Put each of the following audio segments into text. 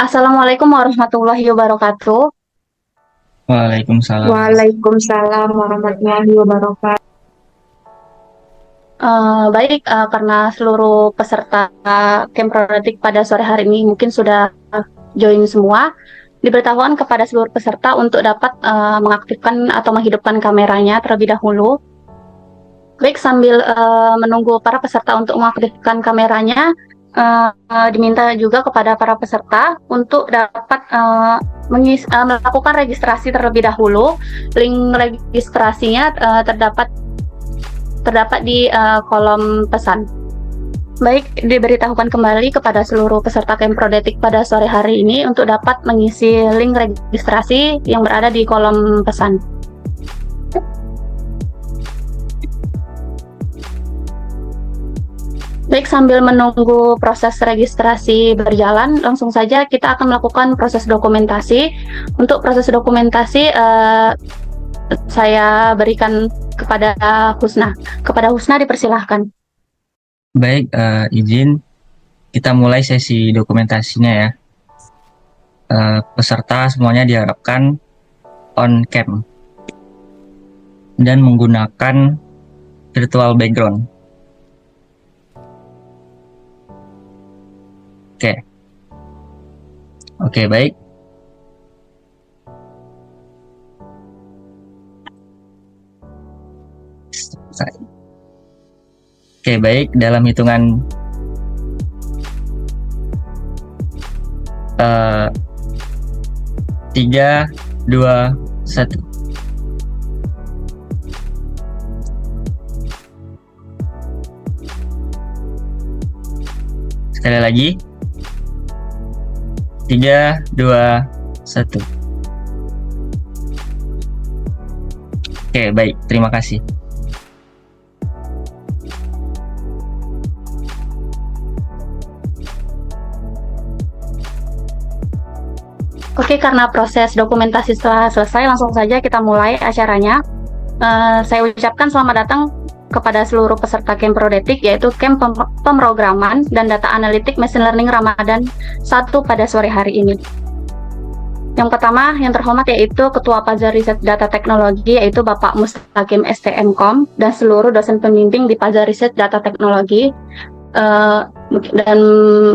Assalamualaikum warahmatullahi wabarakatuh. Waalaikumsalam. Waalaikumsalam warahmatullahi wabarakatuh. Baik, karena seluruh peserta Kemprodetik pada sore hari ini mungkin sudah join semua, diberitahukan kepada seluruh peserta untuk dapat mengaktifkan atau menghidupkan kameranya terlebih dahulu. Baik, sambil menunggu para peserta untuk mengaktifkan kameranya, diminta juga kepada para peserta untuk dapat melakukan registrasi terlebih dahulu. Link registrasinya terdapat di kolom pesan. Baik, diberitahukan kembali kepada seluruh peserta Kemprodetik pada sore hari ini untuk dapat mengisi link registrasi yang berada di kolom pesan. Baik, sambil menunggu proses registrasi berjalan, langsung saja kita akan melakukan proses dokumentasi. Untuk proses dokumentasi, saya berikan kepada Husna. Kepada Husna dipersilahkan. Baik, izin kita mulai sesi dokumentasinya ya. Peserta semuanya diharapkan on cam dan menggunakan virtual background. Oke, baik. Oke, baik. Dalam hitungan 3, 2, 1. Sekali lagi. 3, 2, 1. Oke, baik. Terima kasih. Oke, karena proses dokumentasi telah selesai, langsung saja kita mulai acaranya. Saya ucapkan selamat datang kepada seluruh peserta Kemprodetik, yaitu Camp Pemrograman dan Data Analitik Machine Learning Ramadan 1 pada sore hari ini. Yang pertama, yang terhormat yaitu Ketua Pajak Riset Data Teknologi, yaitu Bapak Mustaqim STMkom, dan seluruh dosen pembimbing di Pajak Riset Data Teknologi. Dan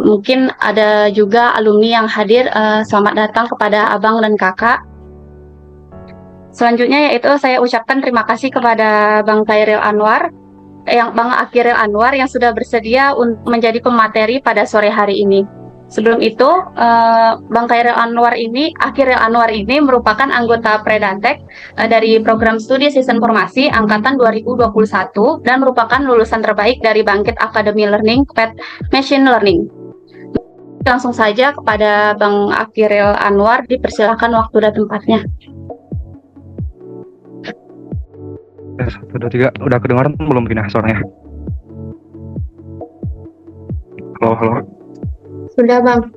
mungkin ada juga alumni yang hadir. Selamat datang kepada abang dan kakak. Selanjutnya yaitu saya ucapkan terima kasih kepada Bang Khairil Anwar, Bang Akhiril Anwar yang sudah bersedia untuk menjadi pemateri pada sore hari ini. Sebelum itu, Bang Akhiril Anwar ini merupakan anggota Predatek dari program studi Sistem Informasi angkatan 2021 dan merupakan lulusan terbaik dari Bangkit Academy Learning Path Machine Learning. Langsung saja kepada Bang Akhiril Anwar, dipersilakan waktu dan tempatnya. 1, 2, 3. Udah kedengaran belum Gina suaranya? Halo. Sudah, Bang.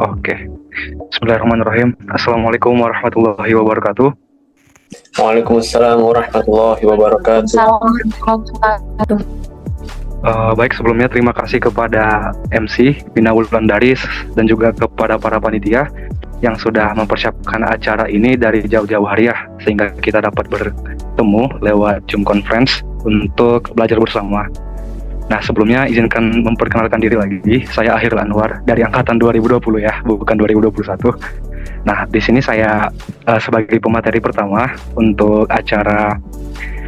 Oke. Bismillahirrahmanirrahim. Assalamualaikum warahmatullahi wabarakatuh. Waalaikumsalam warahmatullahi wabarakatuh. Baik, sebelumnya terima kasih kepada MC Bina Wulandari dan juga kepada para panitia yang sudah mempersiapkan acara ini dari jauh-jauh hari ya, sehingga kita dapat bertemu lewat Zoom Conference untuk belajar bersama. Nah, sebelumnya izinkan memperkenalkan diri lagi. Saya Akhiril Anwar dari angkatan 2020 ya, bukan 2021. Nah, di sini saya sebagai pemateri pertama untuk acara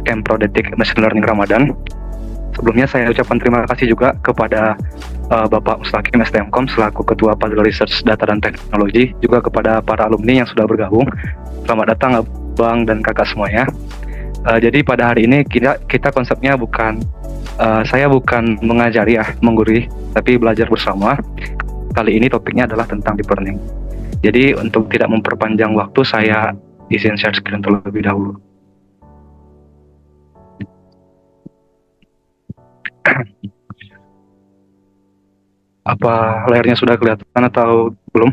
Kemprodetik Machine Learning Ramadan. Sebelumnya saya ucapkan terima kasih juga kepada Bapak Mustaqim STMkom selaku Ketua Pajak Research Data dan Teknologi, juga kepada para alumni yang sudah bergabung. Selamat datang Bang dan Kakak semuanya. Jadi pada hari ini kita konsepnya saya bukan mengajari ya, menggurui, tapi belajar bersama. Kali ini topiknya adalah tentang deep learning. Jadi untuk tidak memperpanjang waktu, saya izin share screen terlebih dahulu. Apa layarnya sudah kelihatan atau belum?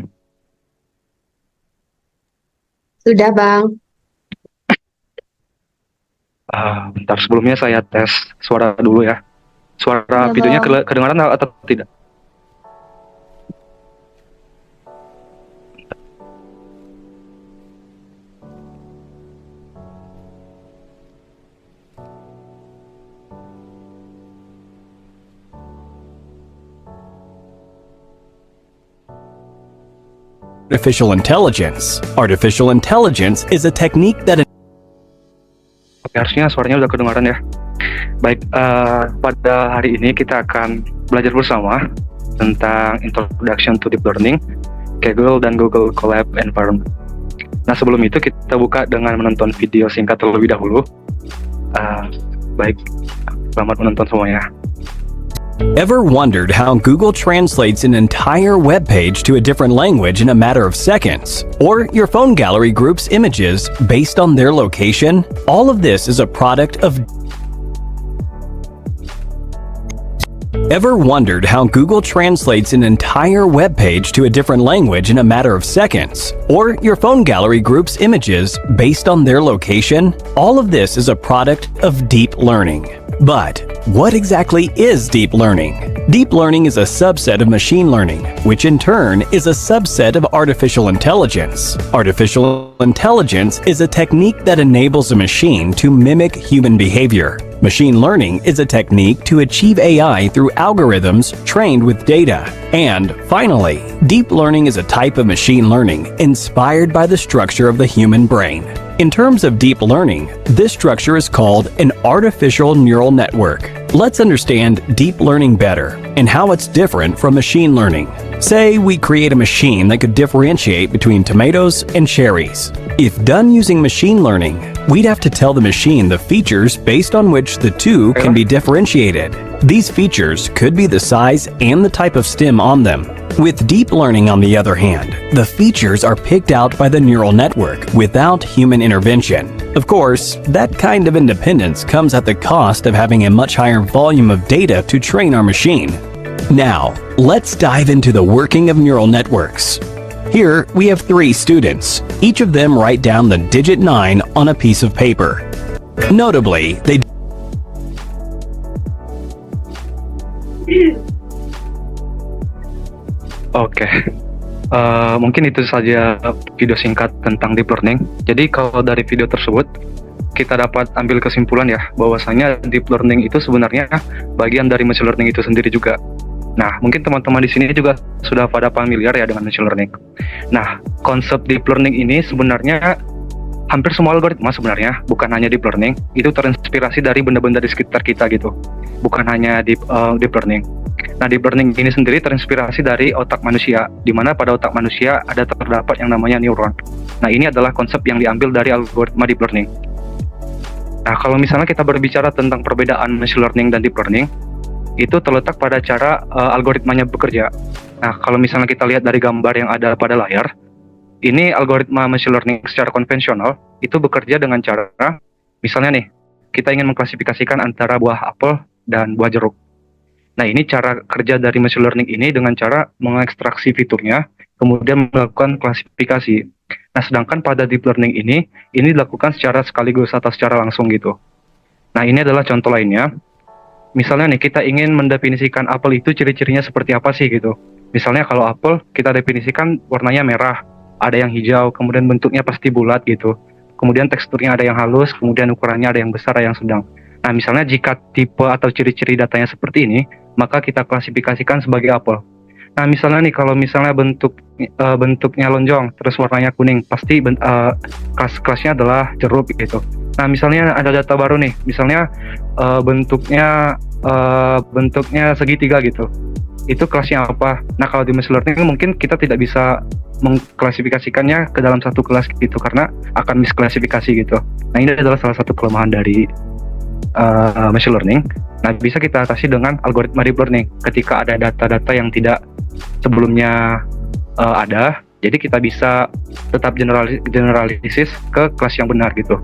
Sudah, Bang. Bentar, sebelumnya saya tes suara dulu ya. Suara Ya, videonya Bang. kedengaran atau tidak? artificial intelligence. Artificial intelligence is a technique that Oke, harusnya suaranya udah kedengaran ya. Baik, pada hari ini kita akan belajar bersama tentang Introduction to Deep Learning, Kaggle dan Google Colab Environment. Nah, sebelum itu kita buka dengan menonton video singkat terlebih dahulu. Baik, selamat menonton semuanya. Ever wondered how Google translates an entire web page to a different language in a matter of seconds? Or your phone gallery groups images based on their location? All of this is a product of Ever wondered how Google translates an entire web page to a different language in a matter of seconds? Or your phone gallery groups images based on their location? All of this is a product of deep learning. But what exactly is deep learning? Deep learning is a subset of machine learning, which in turn is a subset of artificial intelligence. Artificial intelligence is a technique that enables a machine to mimic human behavior. Machine learning is a technique to achieve AI through algorithms trained with data. And finally, deep learning is a type of machine learning inspired by the structure of the human brain. In terms of deep learning, this structure is called an artificial neural network. Let's understand deep learning better and how it's different from machine learning. Say we create a machine that could differentiate between tomatoes and cherries. If done using machine learning, we'd have to tell the machine the features based on which the two can be differentiated. These features could be the size and the type of stem on them. With deep learning, on the other hand, the features are picked out by the neural network without human intervention. Of course, that kind of independence comes at the cost of having a much higher volume of data to train our machine. Now, let's dive into the working of neural networks. Here, we have 3 students. Each of them write down the digit 9 on a piece of paper. Notably, they Oke, mungkin itu saja video singkat tentang deep learning. Jadi kalau dari video tersebut kita dapat ambil kesimpulan ya bahwasanya deep learning itu sebenarnya bagian dari machine learning itu sendiri juga. Nah, mungkin teman-teman di sini juga sudah pada familiar ya dengan machine learning. Nah, konsep deep learning ini sebenarnya hampir semua algoritma sebenarnya, bukan hanya deep learning, itu terinspirasi dari benda-benda di sekitar kita gitu. Bukan hanya deep learning. Nah, deep learning ini sendiri terinspirasi dari otak manusia, di mana pada otak manusia ada terdapat yang namanya neuron. Nah, ini adalah konsep yang diambil dari algoritma deep learning. Nah, kalau misalnya kita berbicara tentang perbedaan machine learning dan deep learning, itu terletak pada cara algoritmanya bekerja. Nah, kalau misalnya kita lihat dari gambar yang ada pada layar, ini algoritma machine learning secara konvensional itu bekerja dengan cara, misalnya nih, kita ingin mengklasifikasikan antara buah apel dan buah jeruk. Nah, ini cara kerja dari machine learning ini dengan cara mengekstraksi fiturnya, kemudian melakukan klasifikasi. Nah, sedangkan pada deep learning ini dilakukan secara sekaligus atau secara langsung gitu. Nah, ini adalah contoh lainnya. Misalnya nih, kita ingin mendefinisikan apel itu ciri-cirinya seperti apa sih gitu. Misalnya kalau apel, kita definisikan warnanya merah, ada yang hijau, kemudian bentuknya pasti bulat gitu. Kemudian teksturnya ada yang halus, kemudian ukurannya ada yang besar, ada yang sedang. Nah, misalnya jika tipe atau ciri-ciri datanya seperti ini, maka kita klasifikasikan sebagai apel. Nah, misalnya nih, kalau misalnya bentuknya lonjong, terus warnanya kuning, pasti kelasnya adalah jeruk gitu. Nah, misalnya ada data baru nih, misalnya bentuknya segitiga gitu. Itu kelasnya apa? Nah, kalau di machine learning mungkin kita tidak bisa mengklasifikasikannya ke dalam satu kelas gitu karena akan misklasifikasi gitu. Nah, ini adalah salah satu kelemahan dari machine learning. Nah, bisa kita atasi dengan algoritma deep learning. Ketika ada data-data yang tidak sebelumnya ada, jadi kita bisa tetap generalisis ke kelas yang benar gitu.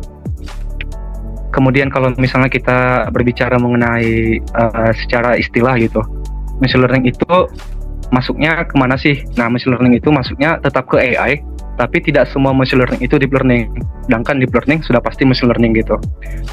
Kemudian kalau misalnya kita berbicara mengenai secara istilah gitu, machine learning itu masuknya kemana sih? Nah, machine learning itu masuknya tetap ke AI, tapi tidak semua machine learning itu deep learning. Sedangkan deep learning sudah pasti machine learning gitu.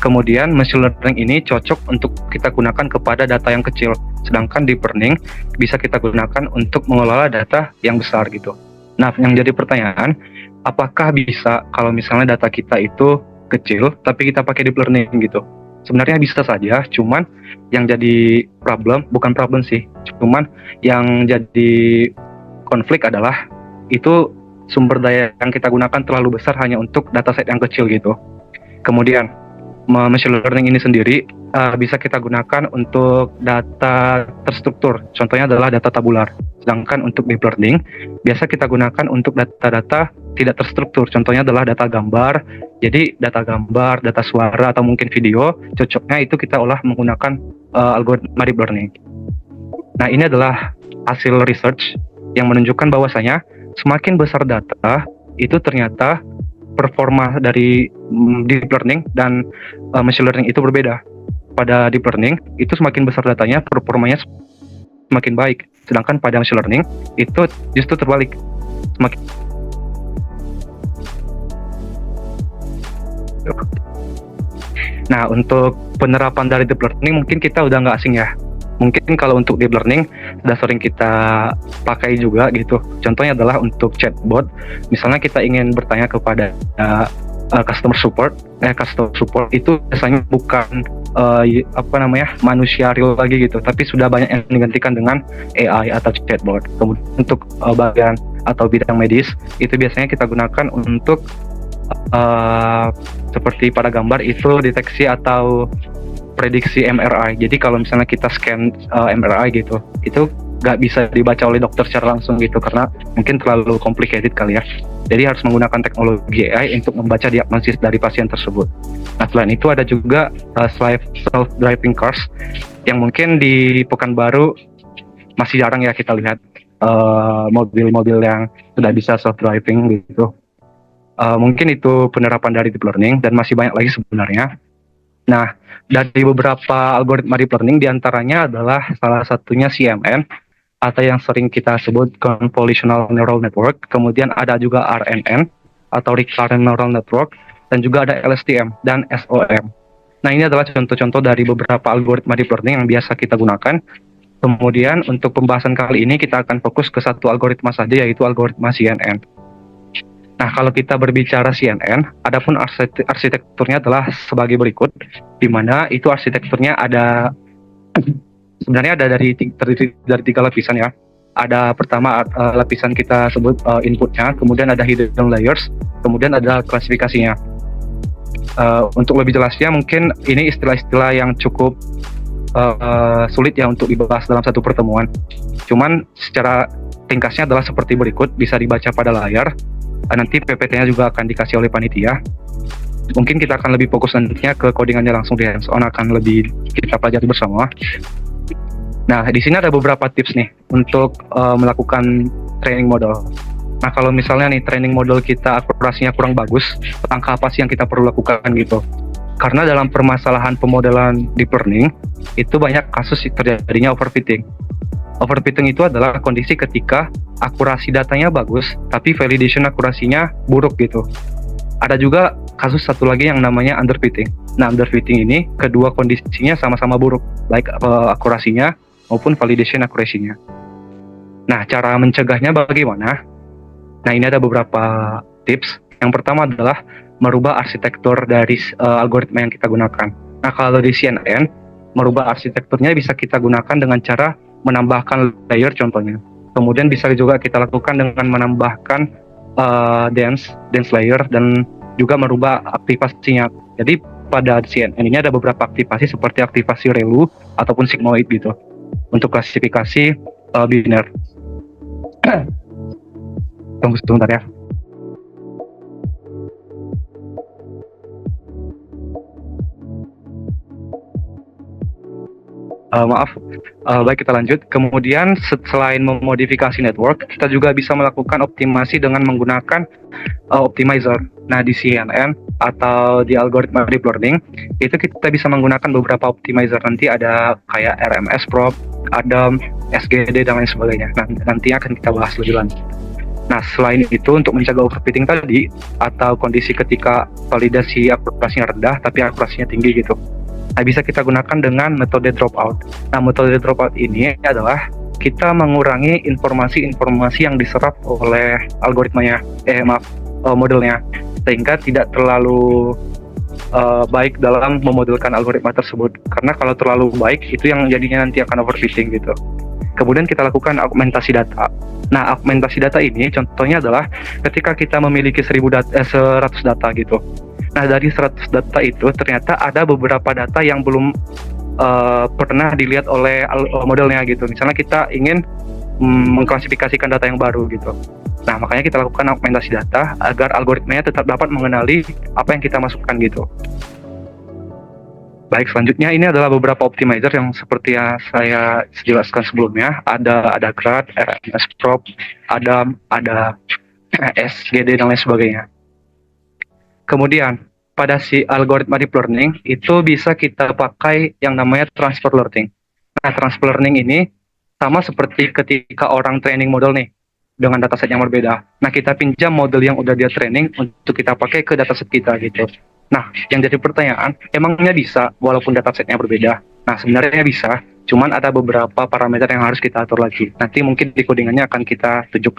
Kemudian machine learning ini cocok untuk kita gunakan kepada data yang kecil. Sedangkan deep learning bisa kita gunakan untuk mengelola data yang besar gitu. Nah, yang jadi pertanyaan, apakah bisa kalau misalnya data kita itu kecil, tapi kita pakai deep learning gitu? Sebenarnya bisa saja, cuman yang jadi bukan problem sih, cuman yang jadi konflik adalah itu sumber daya yang kita gunakan terlalu besar hanya untuk dataset yang kecil gitu. Kemudian machine learning ini sendiri bisa kita gunakan untuk data terstruktur, contohnya adalah data tabular. Sedangkan untuk deep learning biasa kita gunakan untuk data-data tidak terstruktur, contohnya adalah data gambar. Jadi data gambar, data suara atau mungkin video, cocoknya itu kita olah menggunakan algoritma deep learning. Nah, ini adalah hasil research yang menunjukkan bahwasanya semakin besar data itu ternyata performa dari deep learning dan machine learning itu berbeda. Pada deep learning itu semakin besar datanya performanya semakin baik, sedangkan pada machine learning itu justru terbalik, semakin Nah, untuk penerapan dari deep learning mungkin kita udah nggak asing ya. Mungkin kalau untuk deep learning sudah sering kita pakai juga gitu. Contohnya adalah untuk chatbot. Misalnya kita ingin bertanya kepada customer support itu biasanya bukan manusia real lagi gitu, tapi sudah banyak yang digantikan dengan AI atau chatbot. Kemudian untuk bagian atau bidang medis itu biasanya kita gunakan untuk seperti pada gambar itu deteksi atau prediksi MRI. Jadi kalau misalnya kita scan MRI gitu, itu nggak bisa dibaca oleh dokter secara langsung gitu karena mungkin terlalu complicated kali ya. Jadi harus menggunakan teknologi AI untuk membaca diagnosis dari pasien tersebut. Nah, selain itu ada juga self-driving cars yang mungkin di Pekanbaru masih jarang ya kita lihat mobil-mobil yang sudah bisa self-driving gitu. Mungkin itu penerapan dari deep learning dan masih banyak lagi sebenarnya. Nah, dari beberapa algoritma deep learning diantaranya adalah salah satunya CNN atau yang sering kita sebut Convolutional Neural Network. Kemudian ada juga RNN atau Recurrent Neural Network, dan juga ada LSTM dan SOM. Nah, ini adalah contoh-contoh dari beberapa algoritma deep learning yang biasa kita gunakan. Kemudian untuk pembahasan kali ini kita akan fokus ke satu algoritma saja, yaitu algoritma CNN. Nah, kalau kita berbicara CNN, adapun arsitekturnya adalah sebagai berikut, di mana itu arsitekturnya ada sebenarnya ada terdiri dari 3 lapisan ya. Ada pertama lapisan kita sebut inputnya, kemudian ada hidden layers, kemudian ada klasifikasinya. Untuk lebih jelasnya mungkin ini istilah-istilah yang cukup sulit ya untuk dibahas dalam satu pertemuan. Cuman secara ringkasnya adalah seperti berikut, bisa dibaca pada layar. Nanti PPT-nya juga akan dikasih oleh panitia. Mungkin kita akan lebih fokus nantinya ke codingannya langsung di hands-on, akan lebih kita pelajari bersama. Nah, di sini ada beberapa tips nih untuk melakukan training model. Nah, kalau misalnya nih training model kita akurasinya kurang bagus, langkah apa sih yang kita perlu lakukan gitu? Karena dalam permasalahan pemodelan deep learning itu banyak kasus terjadinya overfitting. Overfitting itu adalah kondisi ketika akurasi datanya bagus, tapi validation akurasinya buruk gitu. Ada juga kasus satu lagi yang namanya underfitting. Nah, underfitting ini kedua kondisinya sama-sama buruk, baik akurasinya maupun validation akurasinya. Nah, cara mencegahnya bagaimana? Nah, ini ada beberapa tips. Yang pertama adalah merubah arsitektur dari algoritma yang kita gunakan. Nah, kalau di CNN, merubah arsitekturnya bisa kita gunakan dengan cara menambahkan layer contohnya. Kemudian bisa juga kita lakukan dengan menambahkan dense layer dan juga merubah aktivasinya. Jadi pada CNN ini ada beberapa aktivasi seperti aktivasi ReLU ataupun sigmoid gitu untuk klasifikasi biner. Tunggu sebentar ya. Baik, kita lanjut. Kemudian selain memodifikasi network, kita juga bisa melakukan optimasi dengan menggunakan optimizer. Nah, di CNN atau di algoritma deep learning itu kita bisa menggunakan beberapa optimizer. Nanti ada kayak RMS Probe, ADAM, SGD dan lain sebagainya. Nah, nanti akan kita bahas lebih lanjut. Nah, selain itu untuk mencegah overfitting tadi atau kondisi ketika validasi akurasinya rendah tapi akurasinya tinggi gitu, nah, bisa kita gunakan dengan metode dropout. Nah, metode dropout ini adalah kita mengurangi informasi-informasi yang diserap oleh algoritmanya, modelnya, sehingga tidak terlalu baik dalam memodelkan algoritma tersebut. Karena kalau terlalu baik itu yang jadinya nanti akan overfitting gitu. Kemudian kita lakukan augmentasi data. Nah, augmentasi data ini contohnya adalah ketika kita memiliki 100 data gitu. Nah, dari 100 data itu ternyata ada beberapa data yang belum pernah dilihat oleh modelnya gitu. Misalnya kita ingin mengklasifikasikan data yang baru gitu. Nah, makanya kita lakukan augmentasi data agar algoritmanya tetap dapat mengenali apa yang kita masukkan gitu. Baik, selanjutnya ini adalah beberapa optimizer yang seperti yang saya jelaskan sebelumnya. Ada GRAD, RMS Prop, ada SGD dan lain sebagainya. Kemudian pada si algoritma deep learning itu bisa kita pakai yang namanya transfer learning. Nah, transfer learning ini sama seperti ketika orang training model nih dengan dataset yang berbeda. Nah, kita pinjam model yang udah dia training untuk kita pakai ke dataset kita gitu. Nah, yang jadi pertanyaan, emangnya bisa walaupun datasetnya berbeda? Nah, sebenarnya bisa, cuman ada beberapa parameter yang harus kita atur lagi. Nanti mungkin di codingannya akan kita tunjuk.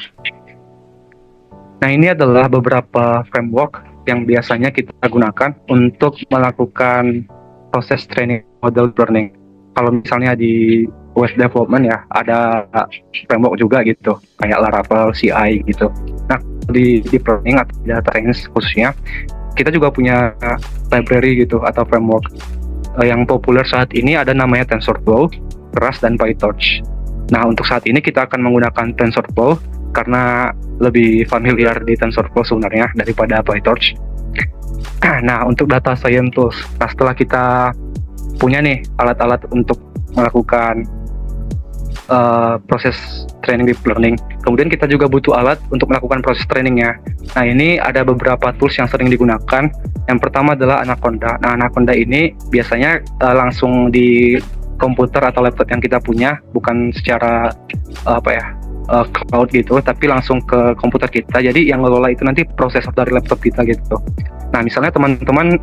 Nah, ini adalah beberapa framework yang biasanya kita gunakan untuk melakukan proses training model learning. Kalau misalnya di web development ya, ada framework juga gitu, kayak Laravel, CI gitu. Nah, di deep learning atau data science khususnya, kita juga punya library gitu atau framework. Yang populer saat ini ada namanya TensorFlow, Keras, dan PyTorch. Nah, untuk saat ini kita akan menggunakan TensorFlow karena lebih familiar di TensorFlow sebenarnya daripada PyTorch. Nah, untuk data science tools, nah setelah kita punya nih alat-alat untuk melakukan proses training deep learning, kemudian kita juga butuh alat untuk melakukan proses trainingnya. Nah, ini ada beberapa tools yang sering digunakan. Yang pertama adalah Anaconda. Nah, Anaconda ini biasanya langsung di komputer atau laptop yang kita punya, bukan secara cloud gitu, tapi langsung ke komputer kita. Jadi yang ngelola itu nanti prosesor dari laptop kita gitu. Nah, misalnya teman-teman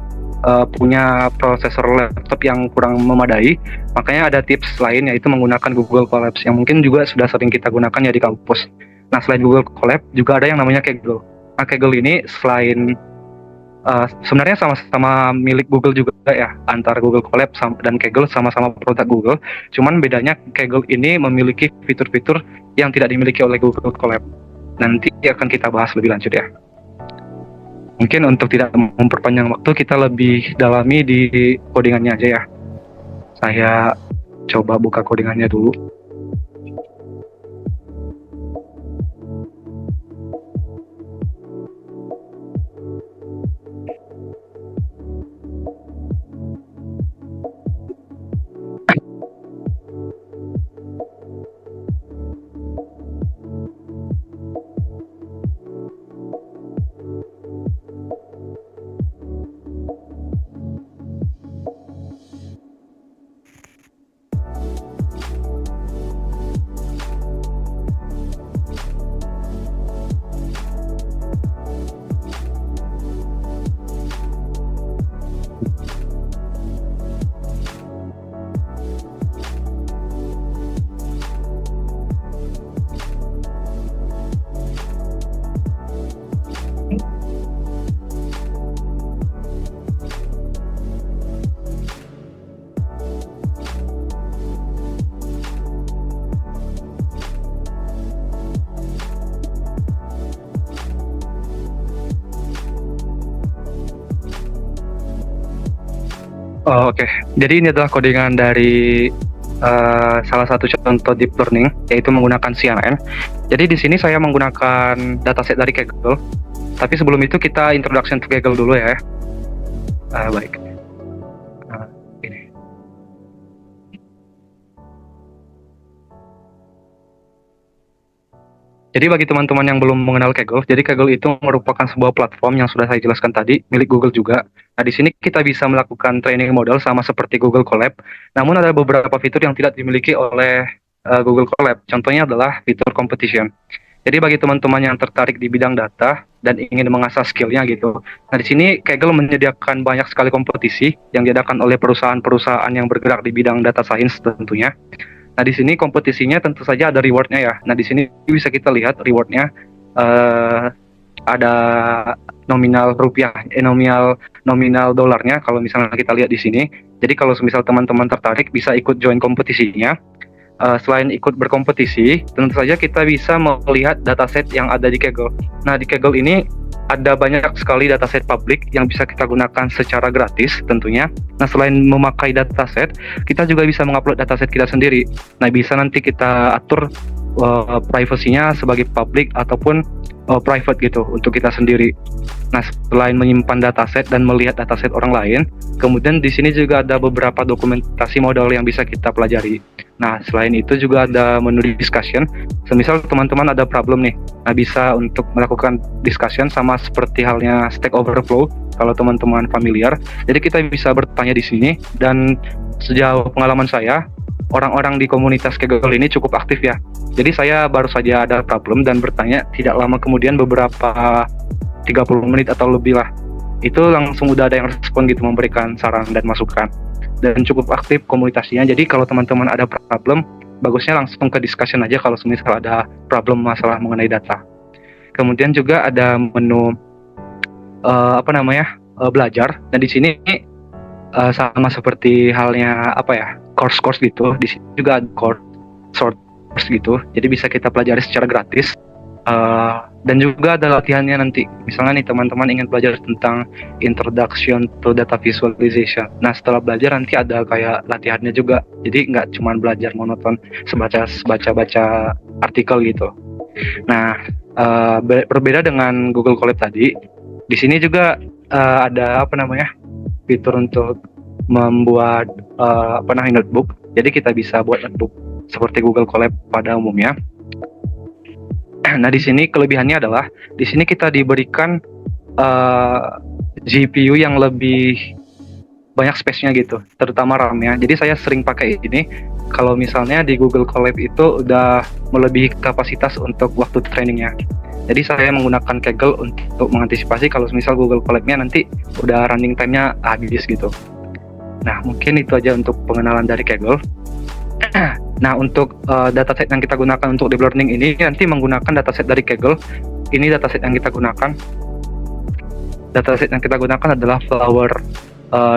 punya prosesor laptop yang kurang memadai, makanya ada tips lain yaitu menggunakan Google Colab yang mungkin juga sudah sering kita gunakan ya di kampus. Nah, selain Google Colab juga ada yang namanya Kaggle. Nah, Kaggle ini selain sebenarnya sama-sama milik Google juga ya, antara Google Colab dan Kaggle sama-sama produk Google. Cuman bedanya Kaggle ini memiliki fitur-fitur yang tidak dimiliki oleh Google Colab. Nanti akan kita bahas lebih lanjut ya. Mungkin untuk tidak memperpanjang waktu, kita lebih dalami di codingannya aja ya. Saya coba buka codingannya dulu. Oh, oke. Jadi ini adalah codingan dari salah satu contoh deep learning, yaitu menggunakan CNN. Jadi di sini saya menggunakan dataset dari Kaggle. Tapi sebelum itu kita introduction to Kaggle dulu ya. Baik. Ini. Jadi bagi teman-teman yang belum mengenal Kaggle, jadi Kaggle itu merupakan sebuah platform yang sudah saya jelaskan tadi, milik Google juga. Nah, di sini kita bisa melakukan training model sama seperti Google Colab, namun ada beberapa fitur yang tidak dimiliki oleh Google Colab. Contohnya adalah fitur competition. Jadi bagi teman-teman yang tertarik di bidang data dan ingin mengasah skillnya gitu. Nah, di sini Kaggle menyediakan banyak sekali kompetisi yang diadakan oleh perusahaan-perusahaan yang bergerak di bidang data science tentunya. Nah, di sini kompetisinya tentu saja ada rewardnya ya. Nah, di sini bisa kita lihat rewardnya ada nominal rupiah, nominal dolarnya. Kalau misalnya kita lihat di sini. Jadi kalau misal teman-teman tertarik bisa ikut join kompetisinya. selain ikut berkompetisi, tentu saja kita bisa melihat dataset yang ada di Kaggle. Nah, di Kaggle ini ada banyak sekali dataset publik yang bisa kita gunakan secara gratis tentunya. Nah, selain memakai dataset, kita juga bisa mengupload dataset kita sendiri. Nah, bisa nanti kita atur privasinya sebagai public ataupun private gitu untuk kita sendiri. Nah, selain menyimpan dataset dan melihat dataset orang lain, kemudian di sini juga ada beberapa dokumentasi modal yang bisa kita pelajari. Nah, selain itu juga ada menu discussion. Semisal teman-teman ada problem nih, nah bisa untuk melakukan discussion sama seperti halnya Stack Overflow kalau teman-teman familiar. Jadi kita bisa bertanya di sini, dan sejauh pengalaman saya, orang-orang di komunitas Kaggle ini cukup aktif ya. Jadi saya baru saja ada problem dan bertanya, tidak lama kemudian beberapa 30 menit atau lebih lah, itu langsung udah ada yang respon gitu, memberikan saran dan masukan, dan cukup aktif komunitasnya. Jadi kalau teman-teman ada problem, bagusnya langsung ke discussion aja kalau misal ada problem masalah mengenai data. Kemudian juga ada menu belajar, dan di sini sama seperti halnya course gitu. Di sini juga ada short course gitu, jadi bisa kita pelajari secara gratis. Dan juga ada latihannya nanti. Misalnya nih teman-teman ingin belajar tentang Introduction to Data Visualization. Nah, setelah belajar nanti ada kayak latihannya juga. Jadi nggak cuma belajar monoton baca artikel gitu. Nah, berbeda dengan Google Colab tadi, di sini juga ada fitur untuk membuat notebook. Jadi kita bisa buat notebook seperti Google Colab pada umumnya. Nah, di sini kelebihannya adalah di sini kita diberikan GPU yang lebih banyak space-nya gitu, terutama RAM-nya. Jadi saya sering pakai ini kalau misalnya di Google Colab itu udah melebihi kapasitas untuk waktu trainingnya. Jadi saya menggunakan Kaggle untuk mengantisipasi kalau misal Google Colab-nya nanti udah running time-nya habis gitu. Nah, mungkin itu aja untuk pengenalan dari Kaggle. Nah, untuk dataset yang kita gunakan untuk deep learning ini nanti menggunakan dataset dari Kaggle. Ini dataset yang kita gunakan. Dataset yang kita gunakan adalah flower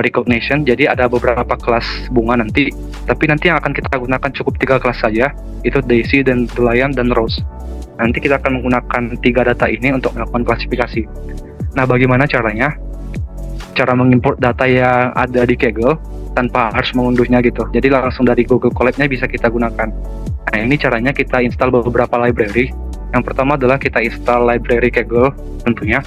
recognition. Jadi ada beberapa kelas bunga nanti, tapi nanti yang akan kita gunakan cukup 3 kelas saja, itu Daisy, dan Dandelion, dan Rose. Nanti kita akan menggunakan 3 data ini untuk melakukan klasifikasi. Nah, bagaimana caranya? Cara mengimport data yang ada di Kaggle tanpa harus mengunduhnya gitu. Jadi langsung dari Google Colab-nya bisa kita gunakan. Nah, ini caranya kita install beberapa library. Yang pertama adalah kita install library Kaggle tentunya.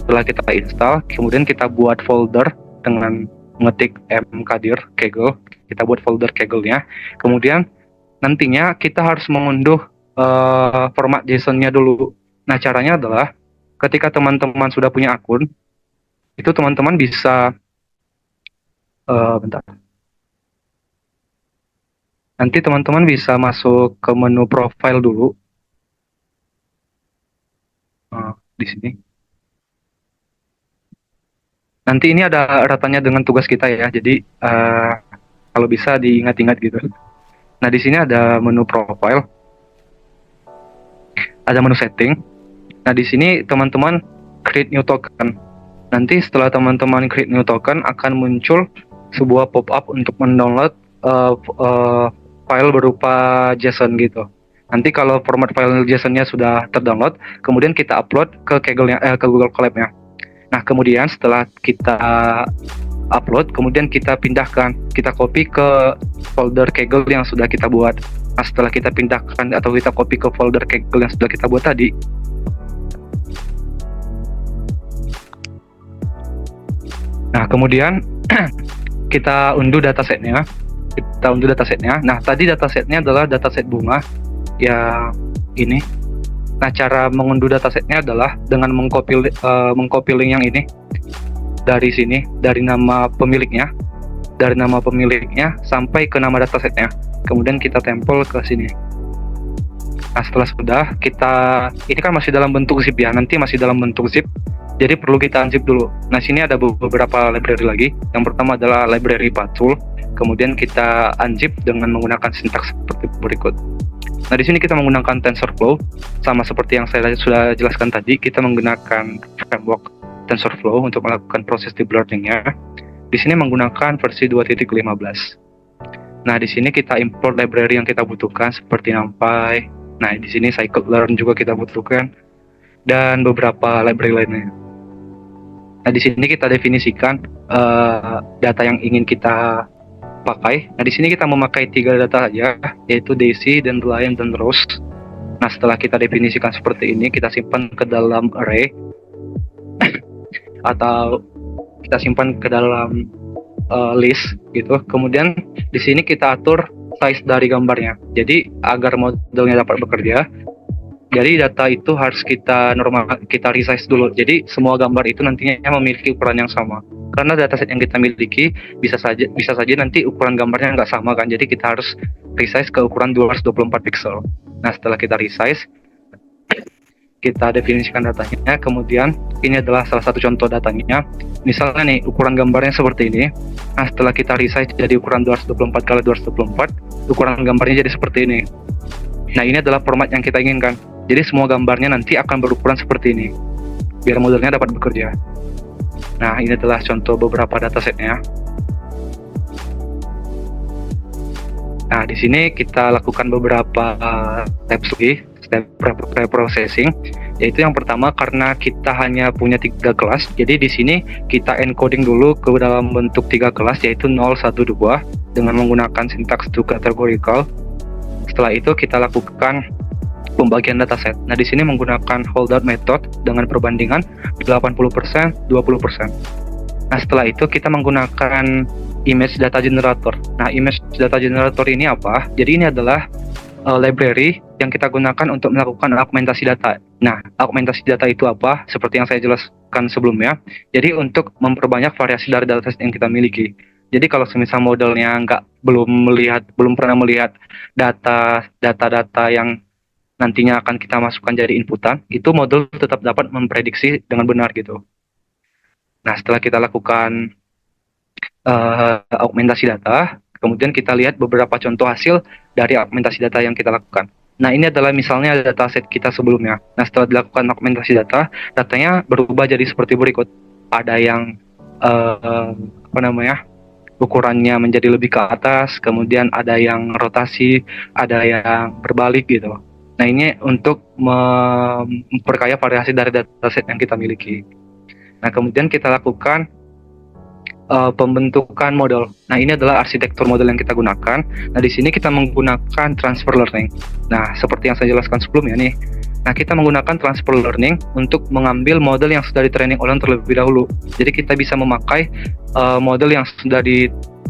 Setelah kita install, kemudian kita buat folder dengan mengetik mkdir Kaggle. Kita buat folder Kaggle-nya. Kemudian nantinya kita harus mengunduh format JSON-nya dulu. Nah, caranya adalah ketika teman-teman sudah punya akun, itu teman-teman bisa nanti teman-teman bisa masuk ke menu profile dulu di sini. Nanti ini ada ratanya dengan tugas kita ya, jadi kalau bisa diingat-ingat gitu. Nah, di sini ada menu profile, ada menu setting. Nah, di sini teman-teman create new token. Nanti setelah teman-teman create new token akan muncul sebuah pop-up untuk mendownload file berupa JSON gitu. Nanti kalau format file JSON-nya sudah terdownload, kemudian kita upload ke Kaggle-nya, ke Google Colab-nya. Nah, kemudian setelah kita upload, kemudian kita pindahkan, kita copy ke folder Kaggle yang sudah kita buat. Nah, setelah kita pindahkan atau kita copy ke folder Kaggle yang sudah kita buat tadi, nah kemudian kita unduh datasetnya. Nah, tadi datasetnya adalah dataset bunga ya ini. Nah, cara mengunduh datasetnya adalah dengan mengcopy link yang ini dari sini, dari nama pemiliknya sampai ke nama datasetnya. Kemudian kita tempel ke sini. Nah, setelah sudah ini kan masih dalam bentuk zip ya, nanti masih dalam bentuk zip. Jadi perlu kita unzip dulu. Nah, sini ada beberapa library lagi. Yang pertama adalah library pathtool. Kemudian kita unzip dengan menggunakan sintaks seperti berikut. Nah, di sini kita menggunakan TensorFlow, sama seperti yang saya sudah jelaskan tadi. Kita menggunakan framework TensorFlow untuk melakukan proses deep learning-nya. Di sini menggunakan versi 2.15. Nah, di sini kita import library yang kita butuhkan seperti NumPy. Nah, di sini scikit-learn juga kita butuhkan dan beberapa library lainnya. Nah, di sini kita definisikan data yang ingin kita pakai. Nah, di sini kita memakai 3 data saja, yaitu Daisy, Dandelion, dan Rose. Nah, setelah kita definisikan seperti ini, kita simpan ke dalam array atau kita simpan ke dalam list gitu. Kemudian di sini kita atur size dari gambarnya. Jadi agar modelnya dapat bekerja, jadi data itu harus kita resize dulu. Jadi semua gambar itu nantinya memiliki ukuran yang sama. Karena dataset yang kita miliki bisa saja nanti ukuran gambarnya nggak sama kan. Jadi kita harus resize ke ukuran 224 pixel. Nah, setelah kita resize, kita definisikan datanya. Kemudian ini adalah salah satu contoh datanya. Misalnya nih ukuran gambarnya seperti ini. Nah, setelah kita resize jadi ukuran 224 kali 224, ukuran gambarnya jadi seperti ini. Nah, ini adalah format yang kita inginkan. Jadi semua gambarnya nanti akan berukuran seperti ini, biar modelnya dapat bekerja. Nah, ini adalah contoh beberapa datasetnya. Nah, di sini kita lakukan beberapa step pre-processing, yaitu yang pertama karena kita hanya punya 3 kelas, jadi di sini kita encoding dulu ke dalam bentuk 3 kelas, yaitu 0, 1, 2 dengan menggunakan sintaks to categorical. Setelah itu kita lakukan pembagian dataset. Nah, di sini menggunakan holdout method dengan perbandingan 80%, 20%. Nah, setelah itu kita menggunakan image data generator. Nah, image data generator ini apa? Jadi ini adalah library yang kita gunakan untuk melakukan augmentasi data. Nah, augmentasi data itu apa? Seperti yang saya jelaskan sebelumnya. Jadi untuk memperbanyak variasi dari dataset yang kita miliki. Jadi kalau semisal modelnya belum pernah melihat data yang nantinya akan kita masukkan jadi inputan, itu model tetap dapat memprediksi dengan benar gitu. Nah, setelah kita lakukan augmentasi data, kemudian kita lihat beberapa contoh hasil dari augmentasi data yang kita lakukan. Nah, ini adalah misalnya dataset kita sebelumnya. Nah, setelah dilakukan augmentasi data, datanya berubah jadi seperti berikut. Ada yang ukurannya menjadi lebih ke atas, kemudian ada yang rotasi, ada yang berbalik gitu. Nah, ini untuk memperkaya variasi dari dataset yang kita miliki. Nah, kemudian kita lakukan pembentukan model. Nah, ini adalah arsitektur model yang kita gunakan. Nah, di sini kita menggunakan transfer learning. Nah, seperti yang saya jelaskan sebelumnya nih. Nah, kita menggunakan transfer learning untuk mengambil model yang sudah di-training ulang terlebih dahulu. Jadi kita bisa memakai model yang sudah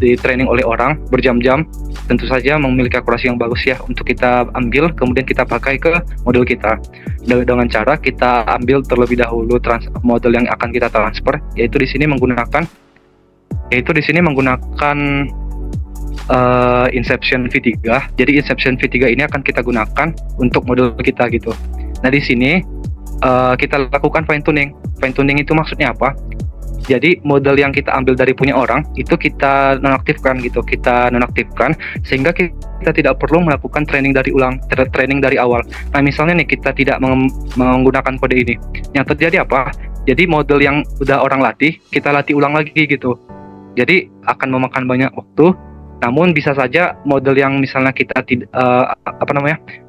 di-training oleh orang berjam-jam, tentu saja memiliki akurasi yang bagus ya, untuk kita ambil kemudian kita pakai ke model kita. Dengan cara kita ambil terlebih dahulu model yang akan kita transfer, yaitu di sini menggunakan Inception V3. Jadi Inception V3 ini akan kita gunakan untuk model kita gitu. Nah, di sini kita lakukan fine tuning. Fine tuning itu maksudnya apa? Jadi model yang kita ambil dari punya orang itu kita nonaktifkan gitu, sehingga kita tidak perlu melakukan training dari awal. Nah, misalnya nih kita tidak menggunakan kode ini, yang terjadi apa? Jadi model yang udah orang latih, kita latih ulang lagi gitu. Jadi akan memakan banyak waktu. Namun bisa saja model yang misalnya kita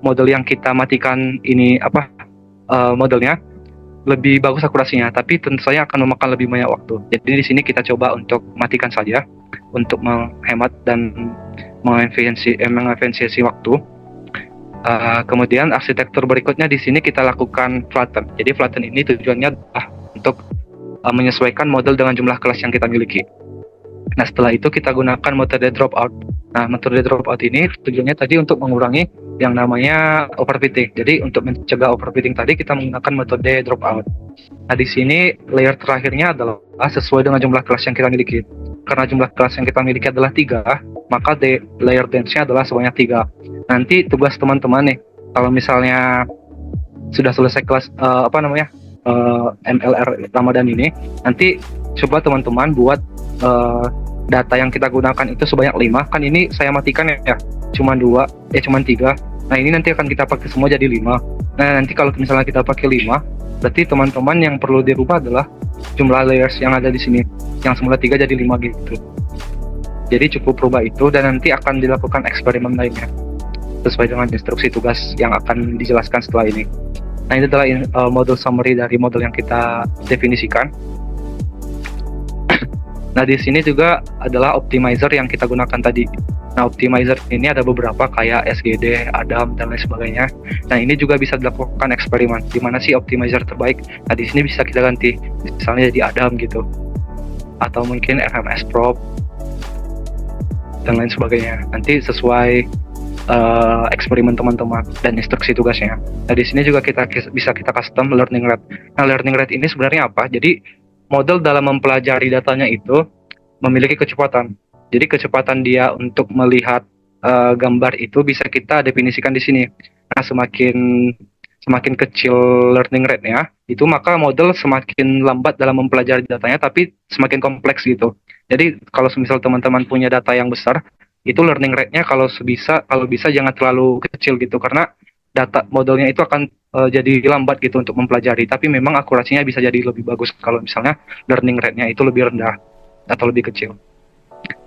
model yang kita matikan ini modelnya lebih bagus akurasinya, tapi tentu saja akan memakan lebih banyak waktu. Jadi di sini kita coba untuk matikan saja untuk menghemat dan mengefisiensi waktu. Kemudian arsitektur berikutnya di sini kita lakukan flatten. Jadi flatten ini tujuannya adalah untuk menyesuaikan model dengan jumlah kelas yang kita miliki. Nah, setelah itu kita gunakan metode dropout. Nah, metode dropout ini tujuannya tadi untuk mengurangi yang namanya overfitting. Jadi untuk mencegah overfitting tadi kita menggunakan metode dropout. Nah, di sini layer terakhirnya adalah sesuai dengan jumlah kelas yang kita miliki. Karena jumlah kelas yang kita miliki adalah 3, maka layer dense-nya adalah sebanyak 3. Nanti tugas teman-teman nih, kalau misalnya sudah selesai kelas MLR Ramadan ini, nanti coba teman-teman buat data yang kita gunakan itu sebanyak 5. Kan ini saya matikan ya, cuma 3. Nah, ini nanti akan kita pakai semua jadi 5. Nah, nanti kalau misalnya kita pakai 5, berarti teman-teman yang perlu dirubah adalah jumlah layers yang ada di sini, yang semula 3 jadi 5 gitu. Jadi cukup rubah itu dan nanti akan dilakukan eksperimen lainnya sesuai dengan instruksi tugas yang akan dijelaskan setelah ini. Nah, ini adalah model summary dari model yang kita definisikan. Nah, di sini juga adalah optimizer yang kita gunakan tadi. Nah, optimizer ini ada beberapa kayak SGD, Adam, dan lain sebagainya. Nah, ini juga bisa dilakukan eksperimen. Di mana sih optimizer terbaik? Nah, di sini bisa kita ganti. Misalnya jadi Adam gitu. Atau mungkin FMS Prop dan lain sebagainya. Nanti sesuai eksperimen teman-teman dan instruksi tugasnya. Nah, di sini juga bisa kita custom learning rate. Nah, learning rate ini sebenarnya apa? Jadi model dalam mempelajari datanya itu memiliki kecepatan. Jadi kecepatan dia untuk melihat gambar itu bisa kita definisikan di sini. Nah, semakin kecil learning rate-nya, itu maka model semakin lambat dalam mempelajari datanya, tapi semakin kompleks gitu. Jadi kalau misal teman-teman punya data yang besar, itu learning rate-nya kalau bisa jangan terlalu kecil gitu, karena data modelnya itu akan jadi lambat gitu untuk mempelajari. Tapi memang akurasinya bisa jadi lebih bagus kalau misalnya learning rate-nya itu lebih rendah atau lebih kecil.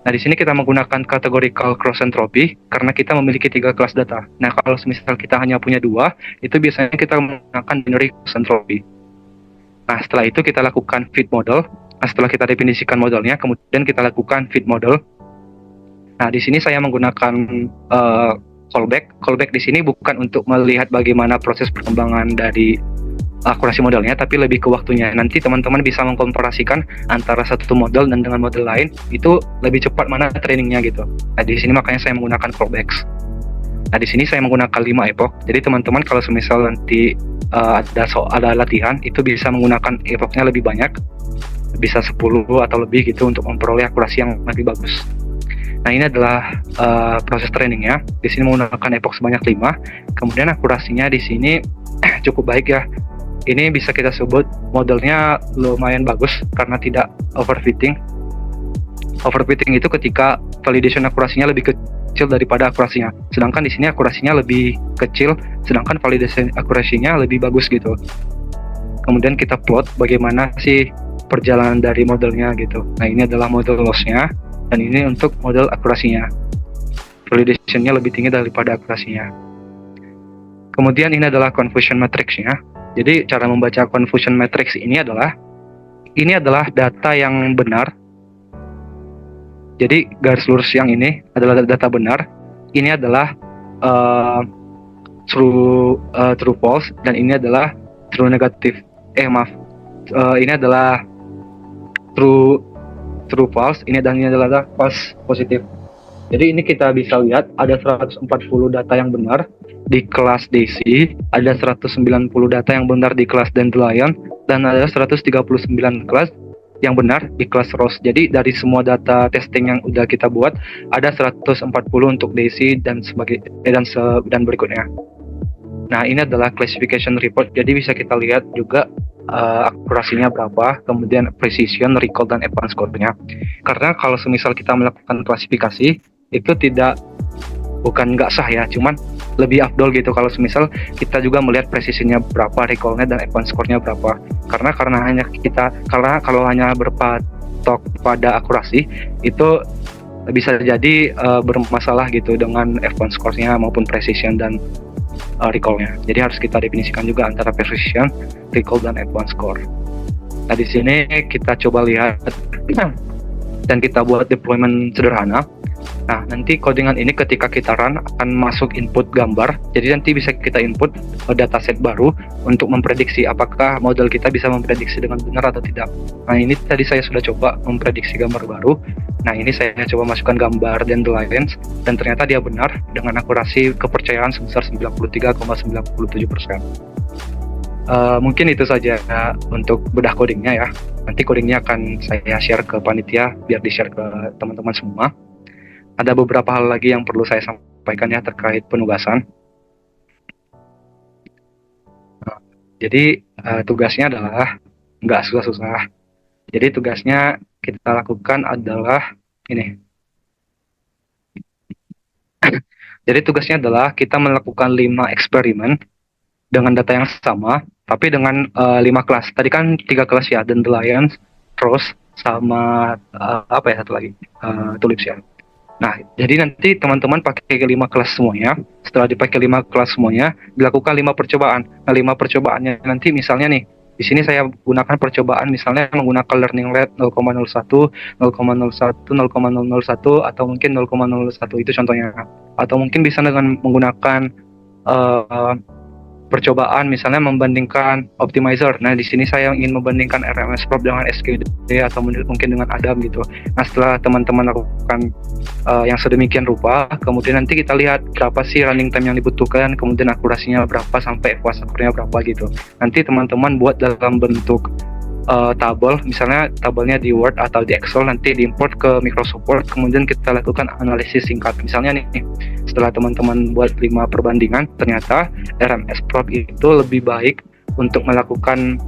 Nah, di sini kita menggunakan categorical cross entropy karena kita memiliki 3 kelas data. Nah, kalau misal kita hanya punya 2, itu biasanya kita menggunakan binary cross entropy. Nah, setelah itu kita lakukan fit model. Nah, setelah kita definisikan modelnya, kemudian kita lakukan fit model. Nah, di sini saya menggunakan callback. Callback di sini bukan untuk melihat bagaimana proses perkembangan dari akurasi modelnya, tapi lebih ke waktunya. Nanti teman-teman bisa mengkomparasikan antara satu model dan dengan model lain, itu lebih cepat mana trainingnya gitu. Nah, di sini makanya saya menggunakan callbacks. Nah, di sini saya menggunakan 5 epoch. Jadi teman-teman kalau semisal nanti ada latihan, itu bisa menggunakan epochnya lebih banyak, bisa 10 atau lebih gitu untuk memperoleh akurasi yang lebih bagus. Nah, ini adalah proses trainingnya. Di sini menggunakan epoch sebanyak 5. Kemudian akurasinya di sini cukup baik ya. Ini bisa kita sebut modelnya lumayan bagus karena tidak overfitting. Overfitting itu ketika validation akurasinya lebih kecil daripada akurasinya. Sedangkan di sini akurasinya lebih kecil, sedangkan validation akurasinya lebih bagus gitu. Kemudian kita plot bagaimana sih perjalanan dari modelnya gitu. Nah, ini adalah model loss-nya. Dan ini untuk model akurasinya. Validation-nya lebih tinggi daripada akurasinya. Kemudian ini adalah confusion matrix-nya. Jadi cara membaca confusion matrix ini adalah data yang benar. Jadi garis lurus yang ini adalah data benar. Ini adalah true false, dan ini adalah true negatif. Ini adalah true false, ini adalah false positif. Jadi ini kita bisa lihat ada 140 data yang benar di kelas DC, ada 190 data yang benar di kelas Dandelion, dan ada 139 kelas yang benar di kelas Rose. Jadi dari semua data testing yang udah kita buat, ada 140 untuk DC dan dan berikutnya. Nah, ini adalah classification report. Jadi bisa kita lihat juga akurasinya berapa, kemudian precision, recall, dan advanced score-nya. Karena kalau semisal kita melakukan klasifikasi, itu bukan nggak sah ya, cuman lebih afdol gitu kalau semisal kita juga melihat precisionnya berapa, recall-nya, dan advanced score-nya berapa. Karena kalau hanya berpatok pada akurasi, itu bisa jadi bermasalah gitu dengan advanced score-nya maupun precision dan recall-nya. Jadi harus kita definisikan juga antara precision, recall, dan advanced score. Nah, di sini kita coba lihat dan kita buat deployment sederhana. Nah, nanti codingan ini ketika kita run akan masuk input gambar. Jadi nanti bisa kita input dataset baru untuk memprediksi apakah model kita bisa memprediksi dengan benar atau tidak. Nah, ini tadi saya sudah coba memprediksi gambar baru. Nah, ini saya coba masukkan gambar Dandelions dan ternyata dia benar dengan akurasi kepercayaan sebesar 93,97%. Mungkin itu saja untuk bedah codingnya ya. Nanti codingnya akan saya share ke panitia biar di-share ke teman-teman semua. Ada beberapa hal lagi yang perlu saya sampaikan ya terkait penugasan. Jadi tugasnya adalah nggak susah-susah. Jadi tugasnya kita lakukan adalah ini. Jadi tugasnya adalah kita melakukan 5 eksperimen dengan data yang sama, tapi dengan 5 kelas. Tadi kan 3 kelas ya, Dandelions, Rose, sama satu lagi, Tulips ya. Nah, jadi nanti teman-teman pakai 5 kelas semuanya. Setelah dipakai 5 kelas semuanya, dilakukan 5 percobaan. Nah, 5 percobaannya nanti misalnya nih, di sini saya gunakan percobaan misalnya menggunakan learning rate 0,01, 0,01, 0,001 atau mungkin 0,01 itu contohnya. Atau mungkin bisa dengan menggunakan percobaan misalnya membandingkan optimizer. Nah, di sini saya ingin membandingkan RMS Prop dengan SKD atau mungkin dengan Adam gitu. Nah, setelah teman-teman lakukan yang sedemikian rupa, kemudian nanti kita lihat berapa sih running time yang dibutuhkan, kemudian akurasinya berapa sampai kuasa skornya berapa gitu. Nanti teman-teman buat dalam bentuk tabel, misalnya tabelnya di Word atau di Excel, nanti diimport ke Microsoft Word, kemudian kita lakukan analisis singkat. Misalnya nih, setelah teman-teman buat 5 perbandingan, ternyata RMS Prop itu lebih baik untuk melakukan